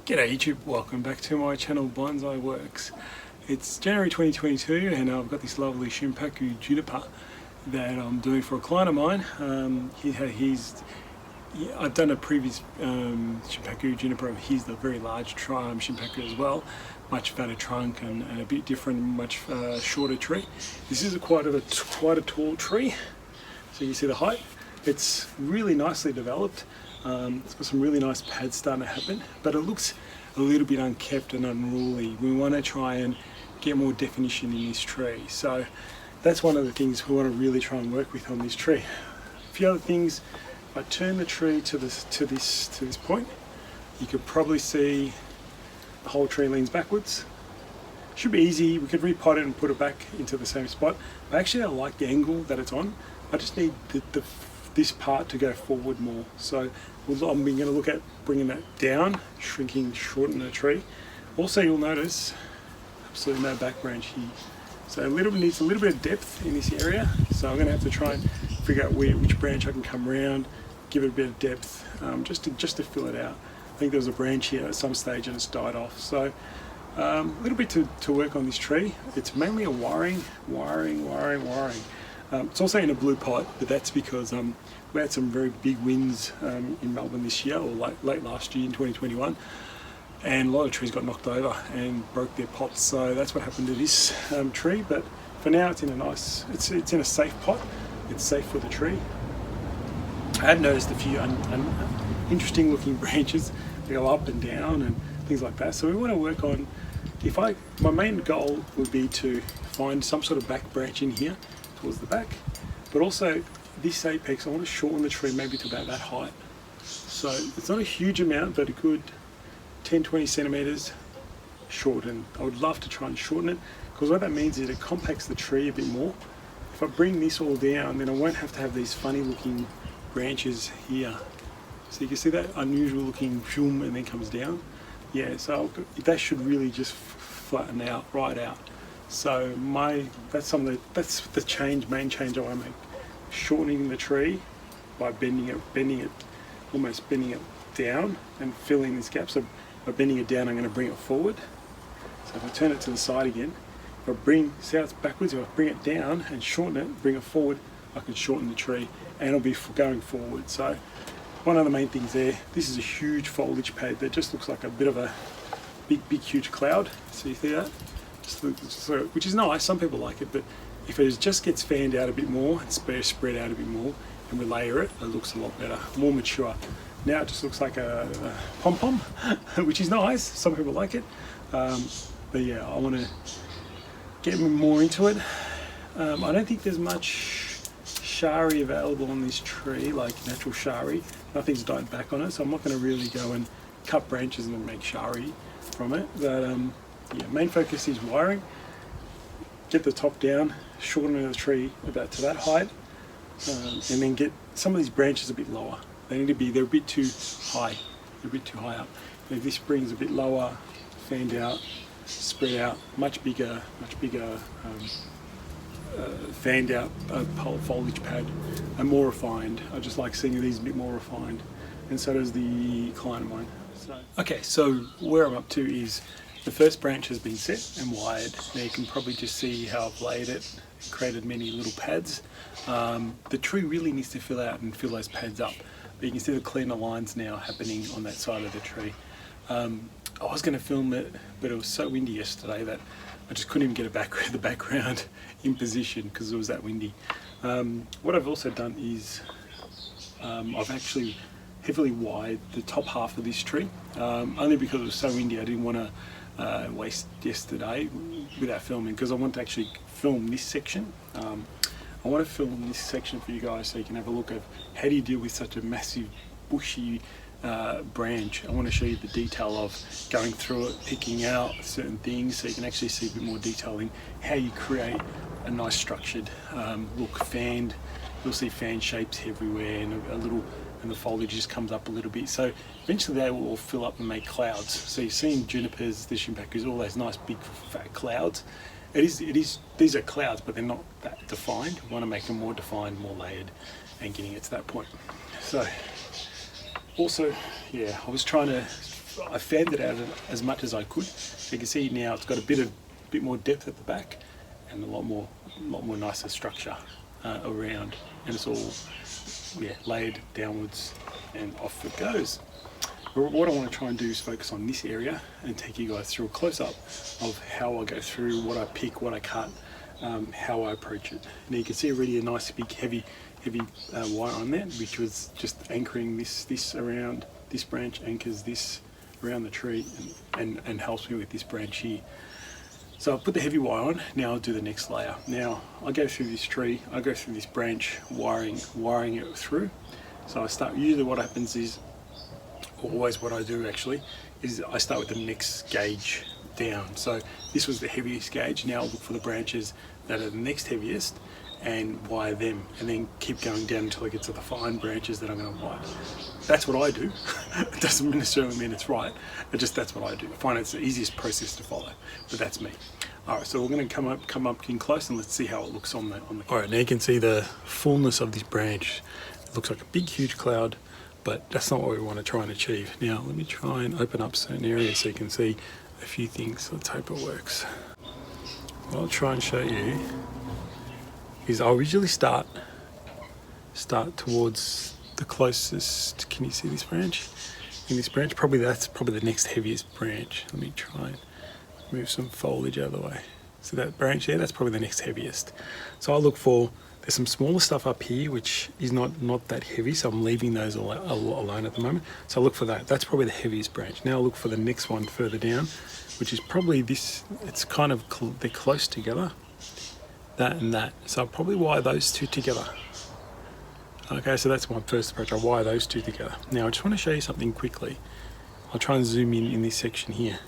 G'day YouTube, welcome back to my channel Bonsai Works. It's January 2022 and I've got this lovely Shimpaku juniper that I'm doing for a client of mine. I've done a previous Shimpaku juniper of his, the very large Shimpaku as well, much fatter trunk and a bit different, much shorter tree. This is quite a tall tree, so you can see the height. It's really nicely developed. It's got some really nice pads starting to happen, but it looks a little bit unkept and unruly. We want to try and get more definition in this tree, so that's one of the things we want to really try and work with on this tree. A few other things: if I turn the tree to this point, you could probably see the whole tree leans backwards. Should be easy. We could repot it and put it back into the same spot. But actually, I like the angle that it's on. I just need this part to go forward more. So I'm going to look at bringing that down, shorten the tree. Also, you'll notice absolutely no back branch here. So needs a little bit of depth in this area. So I'm going to have to try and figure out which branch I can come around, give it a bit of depth, just to fill it out. I think there was a branch here at some stage and it's died off. So a little bit to work on this tree. It's mainly a wiring. It's also in a blue pot, but that's because we had some very big winds in Melbourne this year, or late last year in 2021, and a lot of trees got knocked over and broke their pots. So that's what happened to this tree. But for now, it's in a safe pot. It's safe for the tree. I have noticed a few interesting looking branches. They go up and down and things like that. So we want to work on. My main goal would be to find some sort of back branch in here towards the back, but also this apex I want to shorten the tree maybe to about that height. So it's not a huge amount, but a good 10-20 centimeters shorten. I would love to try and shorten it, because what that means is it compacts the tree a bit more. If I bring this all down, then I won't have to have these funny looking branches here. So you can see that unusual looking film and then comes down. Yeah, so that should really just flatten out, right out. So that's the main change I want to make. Shortening the tree by almost bending it down and filling this gap. So by bending it down, I'm going to bring it forward. So if I turn it to the side again, see how it's backwards? If I bring it down and shorten it, bring it forward, I can shorten the tree and it'll be going forward. So one of the main things there, this is a huge foliage pad that just looks like a bit of a big huge cloud. So you see that? Which is nice, some people like it, but if it just gets fanned out a bit more and spread out a bit more and we layer it, it looks a lot better, more mature. Now it just looks like a pom-pom, which is nice, some people like it. But yeah, I want to get more into it. I don't think there's much shari available on this tree, like natural shari. Nothing's died back on it, so I'm not going to really go and cut branches and make shari from it. But yeah, main focus is wiring. Get the top down, shorten the tree about to that height, and then get some of these branches a bit lower. They're a bit too high. They're a bit too high up. And if this brings a bit lower, fanned out, spread out, much bigger fanned out foliage pad, and more refined. I just like seeing these a bit more refined, and so does the client of mine. Okay, so where I'm up to is the first branch has been set and wired. Now you can probably just see how I've laid it, created many little pads. The tree really needs to fill out and fill those pads up. But you can see the cleaner lines now happening on that side of the tree. I was going to film it, but it was so windy yesterday that I just couldn't even get the background in position because it was that windy. What I've also done is I've actually heavily wired the top half of this tree, only because it was so windy I didn't want to waste yesterday without filming, because I want to actually film this section. I want to film this section for you guys so you can have a look at how do you deal with such a massive bushy branch. I want to show you the detail of going through it, picking out certain things, so you can actually see a bit more detail in how you create a nice structured look. Fanned, you'll see fan shapes everywhere, and the foliage just comes up a little bit. So eventually they will all fill up and make clouds. So you're seeing junipers, the Shimpakus, all those nice big fat clouds. These are clouds, but they're not that defined. We want to make them more defined, more layered, and getting it to that point. So also, yeah, I was trying to I fanned it out as much as I could. You can see now it's got a bit more depth at the back and a lot more nicer structure around, and it's all laid downwards and off it goes. But what I want to try and do is focus on this area and take you guys through a close-up of how I go through, what I pick, what I cut, how I approach it. Now you can see already a nice big heavy wire on there, which was just anchoring this around this branch, anchors this around the tree, and helps me with this branch here. So I'll put the heavy wire on. Now I'll do the next layer. Now I go through this tree, I go through this branch, wiring it through. So I start, usually what happens is, always what I do actually, is I start with the next gauge down. So this was the heaviest gauge. Now I'll look for the branches that are the next heaviest and wire them, and then keep going down until I get to the fine branches that I'm going to wire. That's what I do. It doesn't necessarily mean it's right. That's what I do. I find it's the easiest process to follow, but that's me. All right, so we're going to come up in close and let's see how it looks on the. All right, now you can see the fullness of this branch. It looks like a big, huge cloud, but that's not what we want to try and achieve. Now, let me try and open up certain areas so you can see a few things. Let's hope it works. What I'll try and show you is I'll usually start towards the closest. Can you see this branch? In this branch, that's probably the next heaviest branch. Let me try and move some foliage out of the way. So that branch there, that's probably the next heaviest. So I'll look for, there's some smaller stuff up here which is not that heavy, so I'm leaving those alone at the moment. So I'll look for that. That's probably the heaviest branch. Now I'll look for the next one further down, which is probably this. It's kind of, they're close together, that and that. So I'll probably wire those two together. Okay, so that's my first approach. I'll wire those two together. Now I just want to show you something quickly. I'll try and zoom in this section here.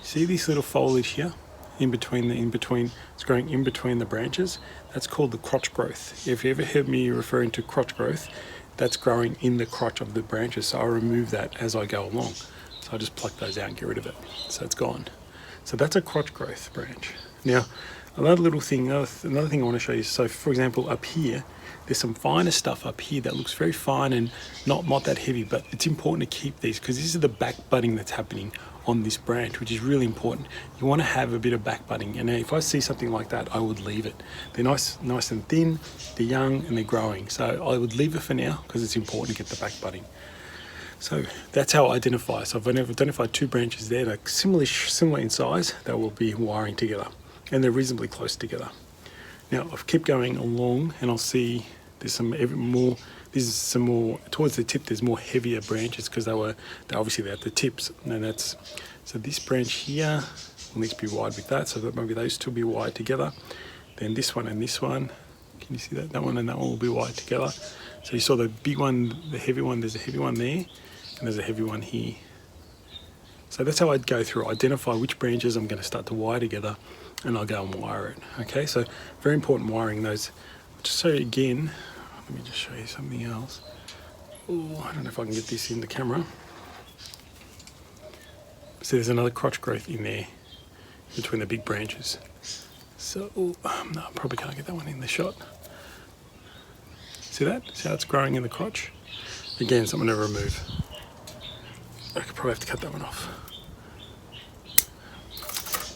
See this little foliage here? It's growing in between the branches. That's called the crotch growth. If you ever heard me referring to crotch growth, that's growing in the crotch of the branches. So I'll remove that as I go along. So I'll just pluck those out and get rid of it. So it's gone. So that's a crotch growth branch. Now, another thing I want to show you. So for example, up here, there's some finer stuff up here that looks very fine and not that heavy, but it's important to keep these because this is the back budding that's happening on this branch, which is really important. You want to have a bit of back budding, and if I see something like that, I would leave it. They're nice and thin, they're young and they're growing. So I would leave it for now because it's important to get the back budding. So that's how I identify. So I've identified two branches there that are similar in size that will be wiring together, and they're reasonably close together. Now I'll keep going along and I'll see there's some more. This is some more towards the tip. There's more heavier branches because they're obviously at the tips, and so this branch here will need to be wired with that. So that maybe those two will be wired together. Then this one and this one. Can you see that? That one and that one will be wired together. So you saw the big one, the heavy one. There's a heavy one there, and there's a heavy one here. So that's how I'd go through. Identify which branches I'm going to start to wire together, and I'll go and wire it. Okay, so very important wiring those. Just so again, let me just show you something else. Oh, I don't know if I can get this in the camera. So there's another crotch growth in there between the big branches. So, no, I probably can't get that one in the shot. See that? See how it's growing in the crotch? Again, something to remove. I could probably have to cut that one off.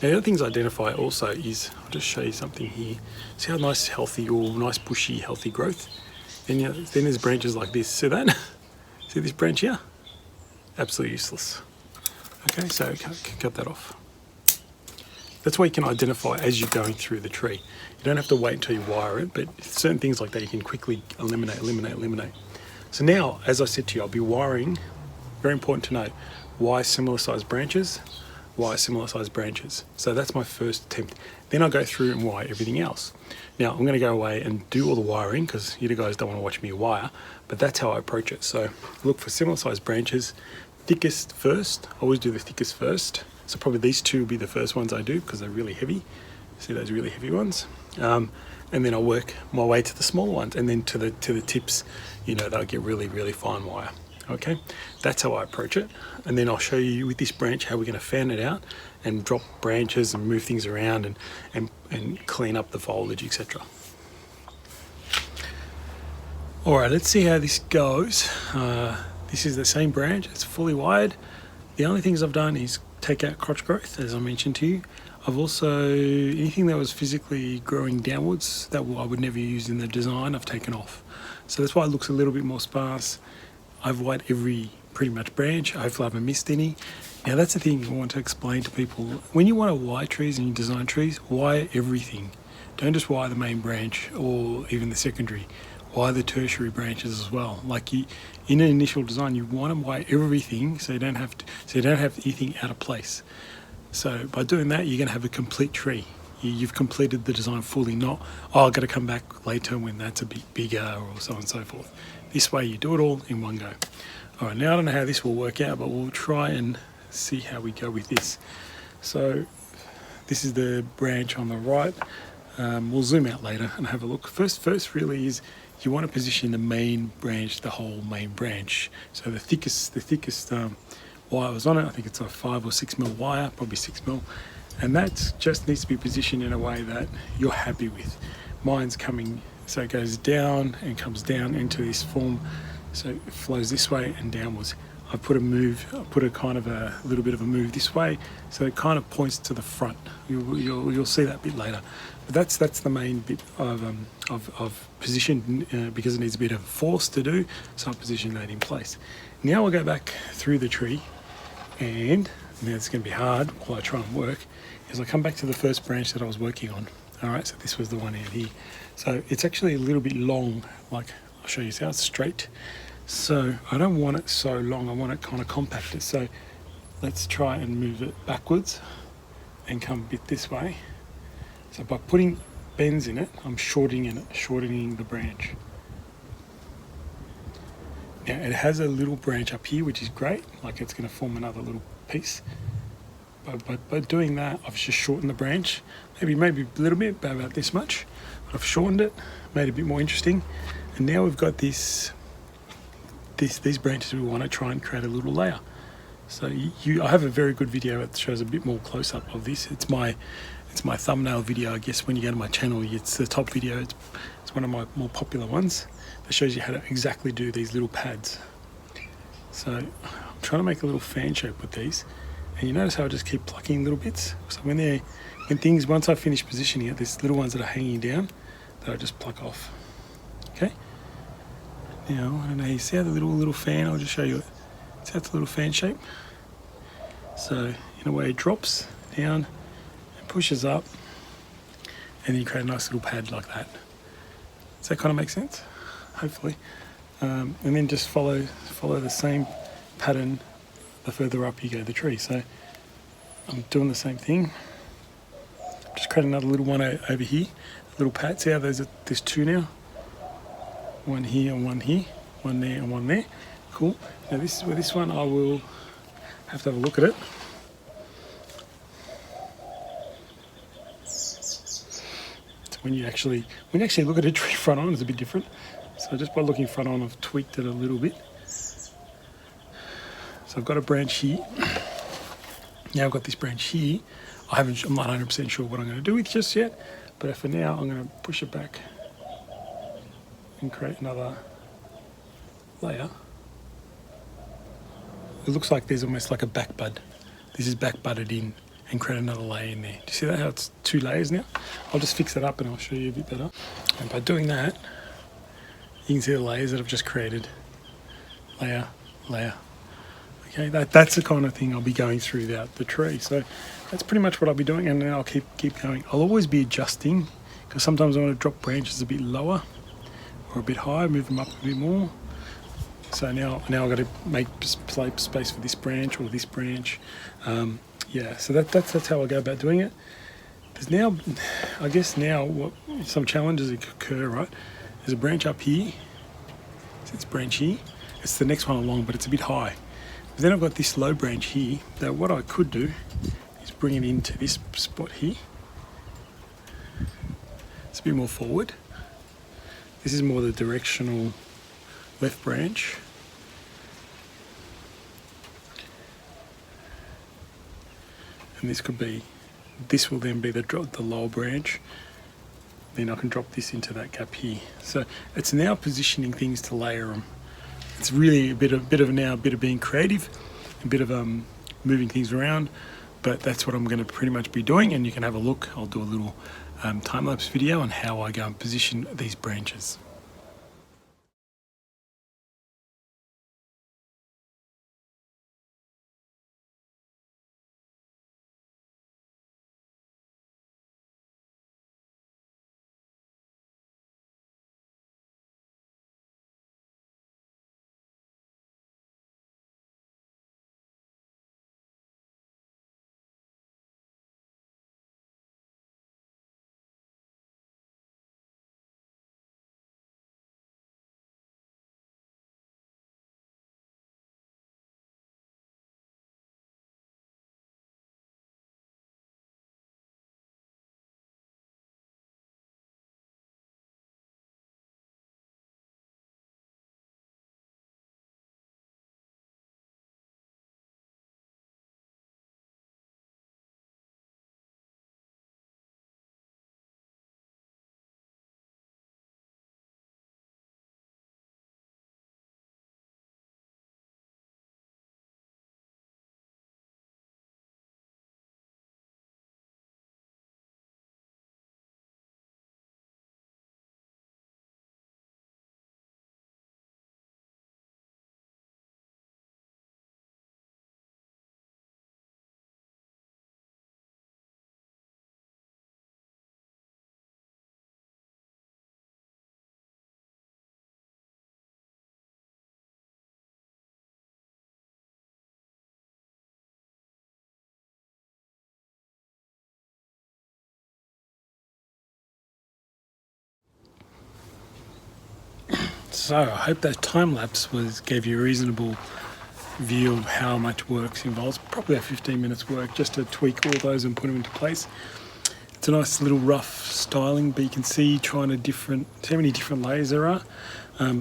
Now, the other things I identify also is, I'll just show you something here. See how nice, healthy, or nice, bushy, healthy growth? And then there's branches like this. See that? See this branch here? Absolutely useless. Okay, so cut that off. That's why you can identify as you're going through the tree. You don't have to wait until you wire it, but certain things like that you can quickly eliminate. So now, as I said to you, I'll be wiring. Very important to note, wire similar sized branches. So that's my first attempt. Then I'll go through and wire everything else. Now I'm going to go away and do all the wiring because you guys don't want to watch me wire, but that's how I approach it. So look for similar sized branches, thickest first. I always do the thickest first. So probably these two will be the first ones I do because they're really heavy. See those really heavy ones? And then I'll work my way to the smaller ones, and then to the tips, they'll get really, really fine wire. Okay, that's how I approach it, and then I'll show you with this branch how we're going to fan it out and drop branches and move things around and clean up the foliage, etc. All right, let's see how this goes. This is the same branch, it's fully wired. The only things I've done is take out crotch growth, as I mentioned to you. I've also, anything that was physically growing downwards that I would never use in the design, I've taken off. So that's why it looks a little bit more sparse. I've white every pretty much branch. Hopefully I haven't missed any. Now that's the thing I want to explain to people. When you want to wire trees and you design trees, wire everything. Don't just wire the main branch or even the secondary. Wire the tertiary branches as well. Like in an initial design, you want to wire everything so you don't have anything out of place. So by doing that, you're going to have a complete tree. You've completed the design fully, not, oh, I've got to come back later when that's a bit bigger or so on and so forth. This way you do it all in one go. All right, now I don't know how this will work out, but we'll try and see how we go with this. So this is the branch on the right. We'll zoom out later and have a look. First really is you want to position the main branch, the whole main branch. So the thickest wire was on it. I think it's a 5 or 6 mil wire, probably 6 mil. And that just needs to be positioned in a way that you're happy with. Mine's coming, so it goes down and comes down into this form. So it flows this way and downwards. I put a kind of a little bit of a move this way, so it kind of points to the front. You'll see that bit later. But that's the main bit of position because it needs a bit of force to do. So I position that in place. Now I'll go back through the tree, and now it's going to be hard while I try and work. Is I come back to the first branch that I was working on. All right, so this was the one out here. So it's actually a little bit long. Like I'll show you how it's straight. So I don't want it so long, I want it kind of compacted. So let's try and move it backwards and come a bit this way. So by putting bends in it, I'm shortening the branch. Now it has a little branch up here, which is great, like it's going to form another little piece. But by doing that, I've just shortened the branch, maybe a little bit, about this much. But I've shortened it, made it a bit more interesting, and now we've got these branches we want to try and create a little layer. So I have a very good video that shows a bit more close up of this. It's my thumbnail video, I guess. When you go to my channel, it's the top video. It's one of my more popular ones that shows you how to exactly do these little pads. So I'm trying to make a little fan shape with these, and you notice how I just keep plucking little bits. So once I finish positioning it, there's little ones that are hanging down that I just pluck off. Okay. Now, I don't know, you see how the little fan, I'll just show you it. See how it's a little fan shape? So, in a way, it drops down and pushes up, and then you create a nice little pad like that. Does that kind of make sense? Hopefully. And then just follow the same pattern the further up you go the tree. So, I'm doing the same thing. Just create another little one over here, a little pad. See how there's two now? One here and one here, one there and one there. Cool. Now this one I will have to have a look at it. So when you actually look at a tree front on, it's a bit different. So just by looking front on, I've tweaked it a little bit. So I've got a branch here. Now I've got this branch here. I'm not 100% sure what I'm going to do with just yet, but for now I'm going to push it back and create another layer. It looks like there's almost like a back bud. This is back budded in, and create another layer in there. Do you see that, how it's 2 layers now? I'll just fix it up and I'll show you a bit better. And by doing that, you can see the layers that I've just created. Layer, layer. Okay, that's the kind of thing I'll be going through the tree. So that's pretty much what I'll be doing, and then I'll keep going. I'll always be adjusting, because sometimes I want to drop branches a bit lower or a bit higher, move them up a bit more. So now I've got to make space for this branch or this branch. Yeah, so that's how I go about doing it. There's now, I guess what some challenges occur, right? There's a branch up here. So it's branch here. It's the next one along, but it's a bit high. But then I've got this low branch here, that what I could do is bring it into this spot here. It's a bit more forward. This is more the directional left branch. And this will then be the lower branch. Then I can drop this into that gap here. So it's now positioning things to layer them. It's really a bit of being creative, a bit of moving things around, but that's what I'm going to pretty much be doing, and you can have a look. I'll do a little time-lapse video on how I go and position these branches. So I hope that time-lapse gave you a reasonable view of how much work involves. Probably about 15 minutes work just to tweak all those and put them into place. It's a nice little rough styling, but you can see see how many different layers there are. A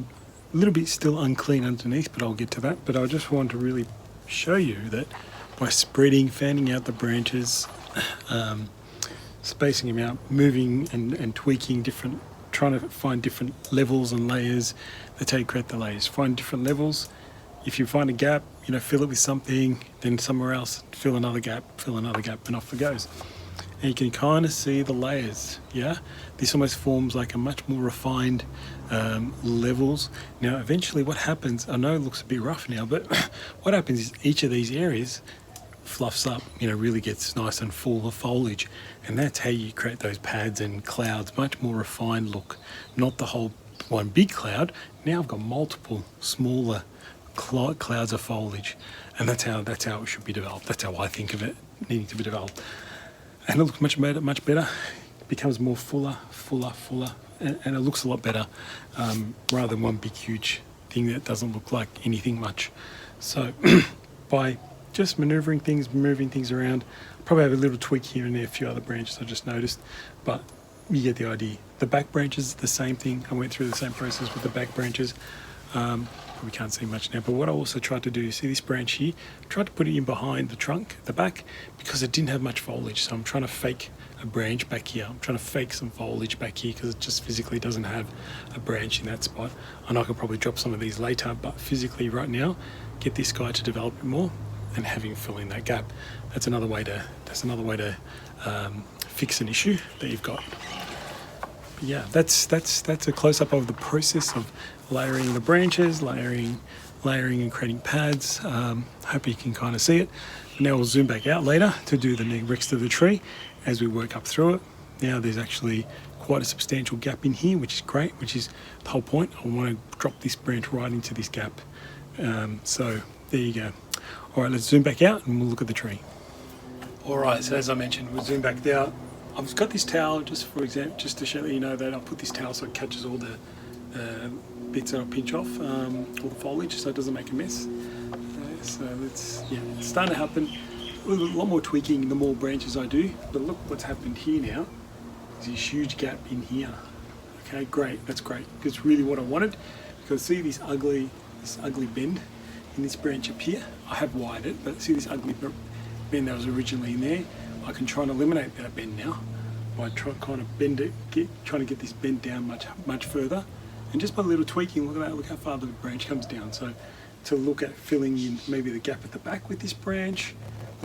little bit still unclean underneath, but I'll get to that. But I just want to really show you that by fanning out the branches, spacing them out, moving and tweaking trying to find different levels and layers. That's how you create the layers. Find different levels. If you find a gap, fill it with something, then somewhere else, fill another gap, and off it goes. And you can kind of see the layers, yeah? This almost forms like a much more refined levels. Now, eventually what happens, I know it looks a bit rough now, but what happens is each of these areas fluffs up, really gets nice and full of foliage. And that's how you create those pads and clouds, much more refined look. Not the whole one big cloud. Now I've got multiple smaller clouds of foliage. And that's how it should be developed. That's how I think of it needing to be developed. And it looks much better. It becomes more fuller, and it looks a lot better, rather than one big huge thing that doesn't look like anything much. So by just moving things around, probably have a little tweak here and there, a few other branches I just noticed, but you get the idea. The back branches, the same thing. I went through the same process with the back branches. Probably can't see much now, but what I also tried to do, you see this branch here, tried to put it in behind the trunk, the back, because it didn't have much foliage. So I'm trying to fake a branch back here. I'm trying to fake some foliage back here because it just physically doesn't have a branch in that spot. I know I could probably drop some of these later, but physically right now, get this guy to develop it more and have him fill in that gap. That's another way to fix an issue that you've got. But yeah, that's a close-up of the process of layering the branches, layering and creating pads. Hope you can kind of see it. Now we'll zoom back out later to do the rest of the tree as we work up through it. Now there's actually quite a substantial gap in here, which is great, which is the whole point. I want to drop this branch right into this gap. So there you go. All right, let's zoom back out and we'll look at the tree. All right, so as I mentioned, we'll zoom back out. I've got this towel, just for example, just to show you know that I'll put this towel so it catches all the bits that I'll pinch off, all the foliage, so it doesn't make a mess. So it's starting to happen. A lot more tweaking the more branches I do, but look what's happened here now. There's this huge gap in here. Okay, great, that's great. It's really what I wanted, because see this ugly bend in this branch up here. I have wired it, but see this ugly bend that was originally in there. I can try and eliminate that bend now by trying to get this bend down much further, and just by a little tweaking. Look at that! Look how far the branch comes down. So to look at filling in maybe the gap at the back with this branch,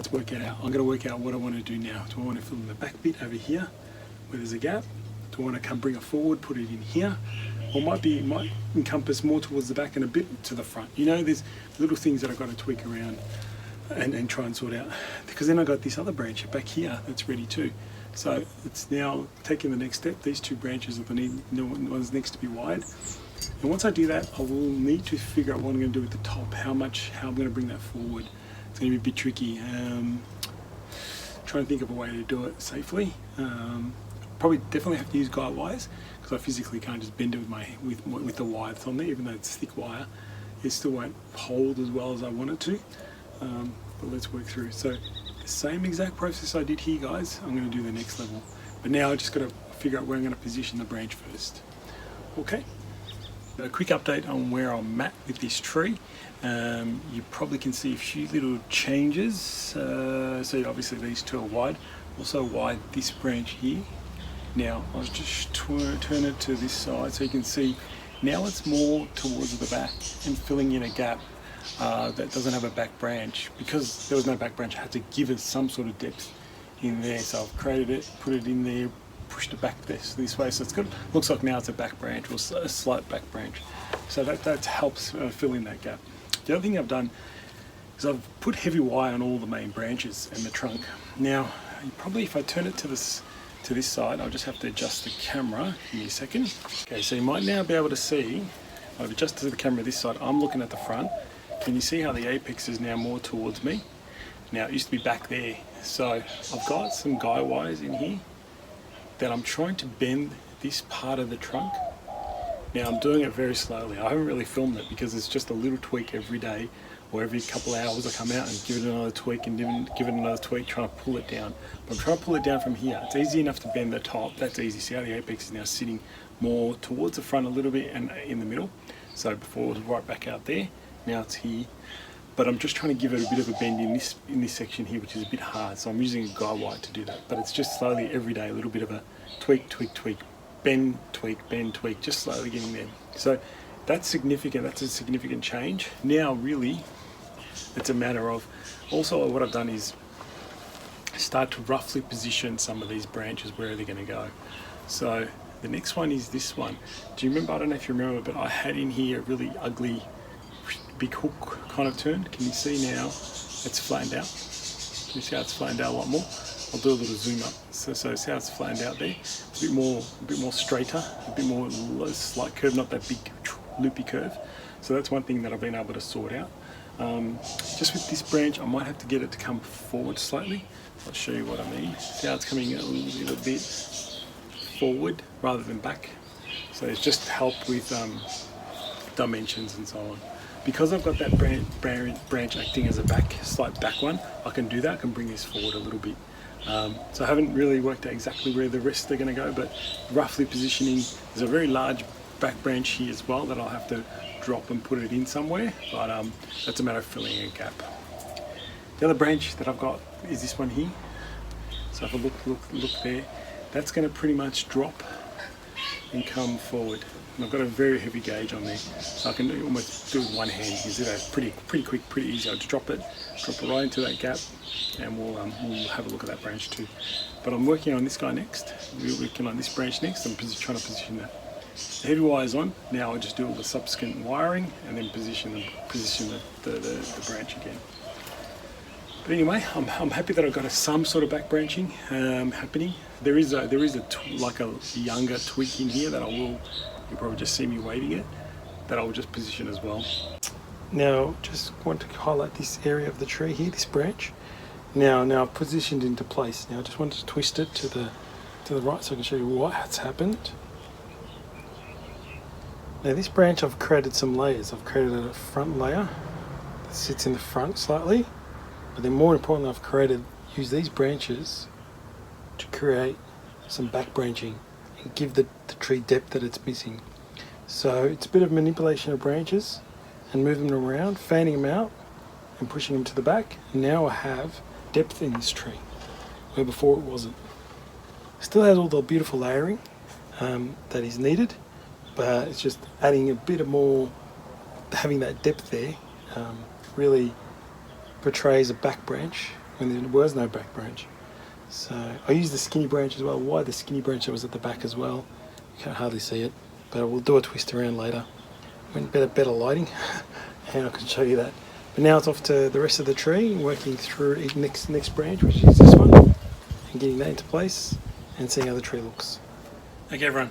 let's work it out. I'm going to work out what I want to do now. Do I want to fill in the back bit over here where there's a gap? Do I want to come bring it forward, put it in here? Or might encompass more towards the back and a bit to the front. You know, there's little things that I've got to tweak around and try and sort out. Because then I've got this other branch back here that's ready too. So it's now taking the next step. These 2 branches are the ones next to be wide. And once I do that, I will need to figure out what I'm going to do with the top, how I'm going to bring that forward. It's going to be a bit tricky. Trying to think of a way to do it safely. Probably definitely have to use guide wires because I physically can't just bend it with the wire that's on there, even though it's thick wire. It still won't hold as well as I want it to. But let's work through. So the same exact process I did here, guys, I'm going to do the next level. But now I just got to figure out where I'm going to position the branch first. Okay. A quick update on where I'm at with this tree. You probably can see a few little changes. So obviously these 2 are wide. Also wide this branch here. Now I'll just turn it to this side so you can see now it's more towards the back and filling in a gap that doesn't have a back branch. Because there was no back branch, I had to give it some sort of depth in there. So I've created it, put it in there, pushed it back this way, so it's good. Looks like now it's a back branch, or a slight back branch. So that helps fill in that gap. The other thing I've done is I've put heavy wire on all the main branches and the trunk. Now, probably if I turn it to this side, I'll just have to adjust the camera. Give me a second. Okay, so you might now be able to see, I've adjusted the camera this side, I'm looking at the front. Can you see how the apex is now more towards me? Now, it used to be back there. So I've got some guy wires in here that I'm trying to bend this part of the trunk. Now I'm doing it very slowly. I haven't really filmed it because it's just a little tweak every day, or every couple of hours I come out and give it another tweak and give it another tweak, trying to pull it down. But I'm trying to pull it down from here. It's easy enough to bend the top, that's easy. See how the apex is now sitting more towards the front a little bit and in the middle. So before it was right back out there, now it's here. But I'm just trying to give it a bit of a bend in this section here, which is a bit hard. So I'm using a guide wire to do that. But it's just slowly every day, a little bit of a tweak, bend, tweak, just slowly getting there. So that's significant. That's a significant change. Now, really, it's a matter of also what I've done is start to roughly position some of these branches where they're going to go. So the next one is this one. Do you remember? I don't know if you remember, but I had in here a really ugly big hook kind of turn. Can you see now it's flattened out? Can you see how it's flattened out a lot more? I'll do a little zoom up. So see how it's flattened out there? It's a bit more straighter, a bit more slight curve, not that big loopy curve. So that's one thing that I've been able to sort out. Just with this branch, I might have to get it to come forward slightly. I'll show you what I mean. See how it's coming a little bit forward rather than back. So it's just help with dimensions and so on. Because I've got that branch acting as a slight back one, I can do that. I can bring this forward a little bit. So I haven't really worked out exactly where the rest are going to go, but roughly positioning. There's a very large back branch here as well that I'll have to drop and put it in somewhere, but that's a matter of filling a gap. The other branch that I've got is this one here. So if I look there, that's going to pretty much drop and come forward. And I've got a very heavy gauge on there, so I can almost do it with one hand. You can see that pretty quick, pretty easy. I'll just drop it right into that gap, and we'll have a look at that branch too. But I'm working on this guy next. We're working on this branch next. I'm trying to position that. The heavy wire's on. Now I'll just do all the subsequent wiring and then position the branch again. But anyway, I'm happy that I've got some sort of back branching happening. There is a younger tweak in here that you'll probably just see me waving it, that I'll just position as well. Now, just want to highlight this area of the tree here, this branch. Now I've positioned into place. Now I just want to twist it to the right so I can show you what's happened. Now this branch, I've created some layers. I've created a front layer that sits in the front slightly, but then more importantly, I've used these branches to create some back branching and give the tree depth that it's missing. So it's a bit of manipulation of branches and moving them around, fanning them out and pushing them to the back. And now I have depth in this tree, where before it wasn't. Still has all the beautiful layering that is needed, but it's just adding a bit of more, having that depth there really portrays a back branch when there was no back branch. So I used the skinny branch as well. Why the skinny branch that was at the back as well? You can't hardly see it, but we'll do a twist around later when better lighting and I can show you that. But now it's off to the rest of the tree, working through its next branch, which is this one, and getting that into place and seeing how the tree looks. Okay everyone,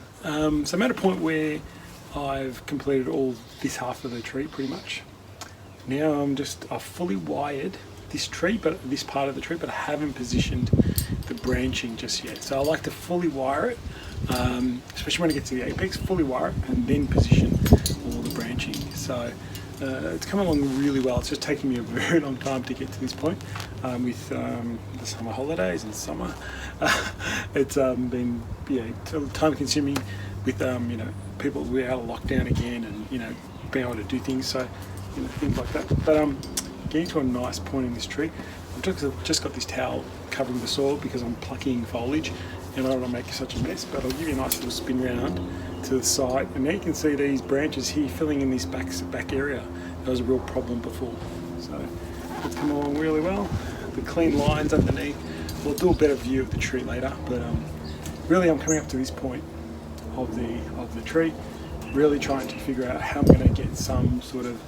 so I'm at a point where I've completed all this half of the tree pretty much. Now I've fully wired this tree, but this part of the tree, but I haven't positioned the branching just yet. So I like to fully wire it, especially when it gets to the apex, fully wire it and then position all the branching. So it's come along really well. It's just taking me a very long time to get to this point with the summer holidays and summer. It's been time consuming with people, we're out of lockdown again and being able to do things, so things like that. But getting to a nice point in this tree. I've just got this towel covering the soil because I'm plucking foliage and I don't want to make such a mess, but I'll give you a nice little spin round to the side, and now you can see these branches here filling in this back area. That was a real problem before, so it's come along really well. The clean lines underneath. We'll do a better view of the tree later, but really I'm coming up to this point of the tree, really trying to figure out how I'm going to get some sort of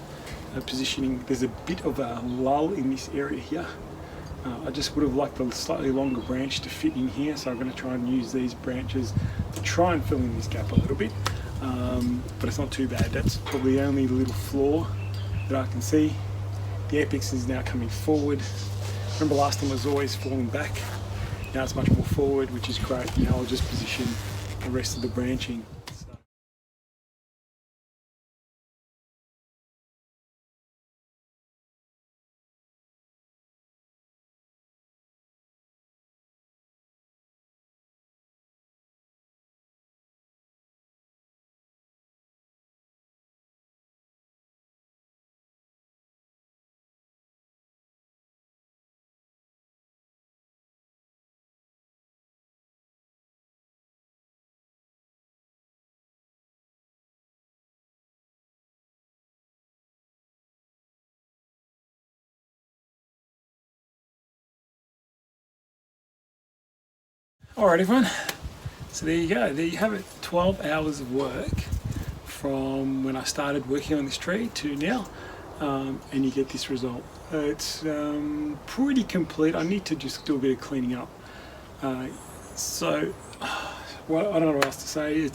positioning. There's a bit of a lull in this area here. I just would have liked a slightly longer branch to fit in here, so I'm going to try and use these branches to try and fill in this gap a little bit, but it's not too bad. That's probably the only little flaw that I can see. The apex is now coming forward. Remember last time it was always falling back, now it's much more forward, which is great. Now I'll just position the rest of the branching. Alright everyone, so there you go, there you have it, 12 hours of work from when I started working on this tree to now, and you get this result. It's pretty complete. I need to just do a bit of cleaning up. Well, I don't know what else to say.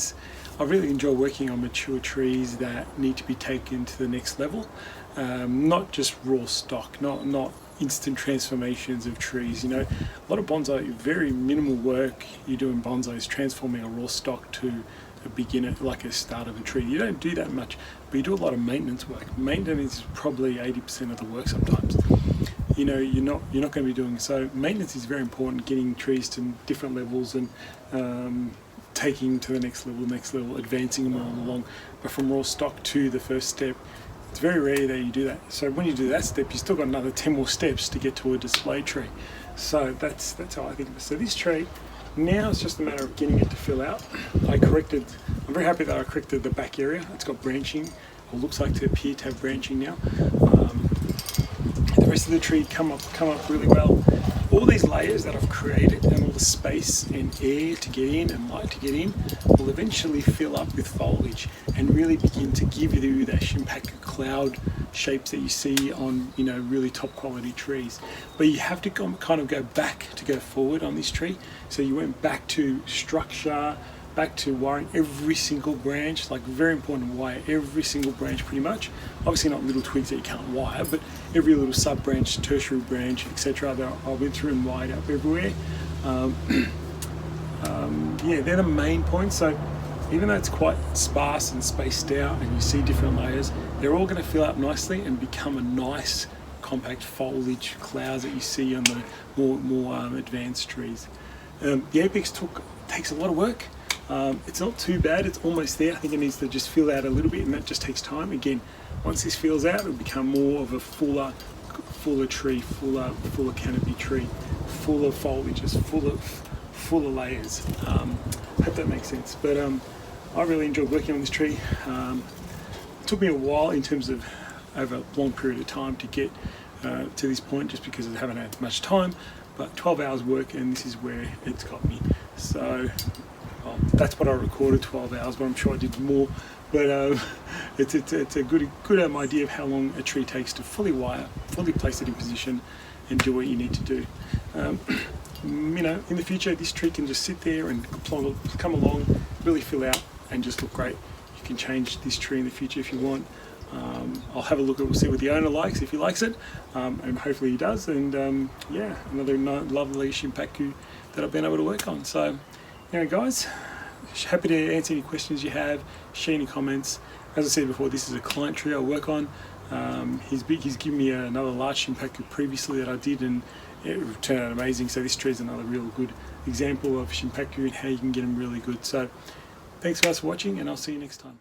I really enjoy working on mature trees that need to be taken to the next level, not just raw stock, not instant transformations of trees. A lot of bonsai, very minimal work you do in bonsai is transforming a raw stock to a beginner, like a start of a tree. You don't do that much, but you do a lot of maintenance work. Maintenance is probably 80% of the work sometimes. You're not going to be doing so. Maintenance is very important, getting trees to different levels and taking to the next level, advancing them all along. But from raw stock to the first step, it's very rare that you do that. So when you do that step, you still got another 10 more steps to get to a display tree. So that's how I think of it. So this tree, now it's just a matter of getting it to fill out. I'm very happy that I corrected the back area. It's got branching, or looks like to appear to have branching now. The rest of the tree come up really well. All these layers that I've created and all the space and air to get in and light to get in will eventually fill up with foliage and really begin to give you that Shimpaku cloud shapes that you see on really top quality trees. But you have to kind of go back to go forward on this tree. So you went back to structure, back to wiring every single branch, like very important to wire every single branch pretty much. Obviously not little twigs that you can't wire, but every little sub branch, tertiary branch, etc. that I went through and wired up everywhere. Yeah, they're the main points. So even though it's quite sparse and spaced out and you see different layers, they're all going to fill up nicely and become a nice compact foliage clouds that you see on the more advanced trees. The apex takes a lot of work. It's not too bad, it's almost there. I think it needs to just fill out a little bit and that just takes time. Again, once this fills out, it'll become more of a fuller tree, fuller canopy tree, full of foliages, full of layers. Hope that makes sense. But I really enjoyed working on this tree. It took me a while in terms of over a long period of time to get to this point, just because I haven't had much time. But 12 hours work, and this is where it's got me. So that's what I recorded, 12 hours, but I'm sure I did more. But it's a good idea of how long a tree takes to fully wire, fully place it in position, and do what you need to do. You know, in the future, this tree can just sit there and come along, really fill out, and just look great. You can change this tree in the future if you want. I'll have a look at, we'll see what the owner likes, if he likes it, and hopefully he does. And yeah, another lovely Shimpaku that I've been able to work on. So, you know, guys, happy to answer any questions you have, share any comments. As I said before, this is a client tree I work on. He's given me another large Shimpaku previously that I did, and it turned out amazing. So this tree is another real good example of Shimpaku and how you can get them really good. So thanks guys for watching, and I'll see you next time.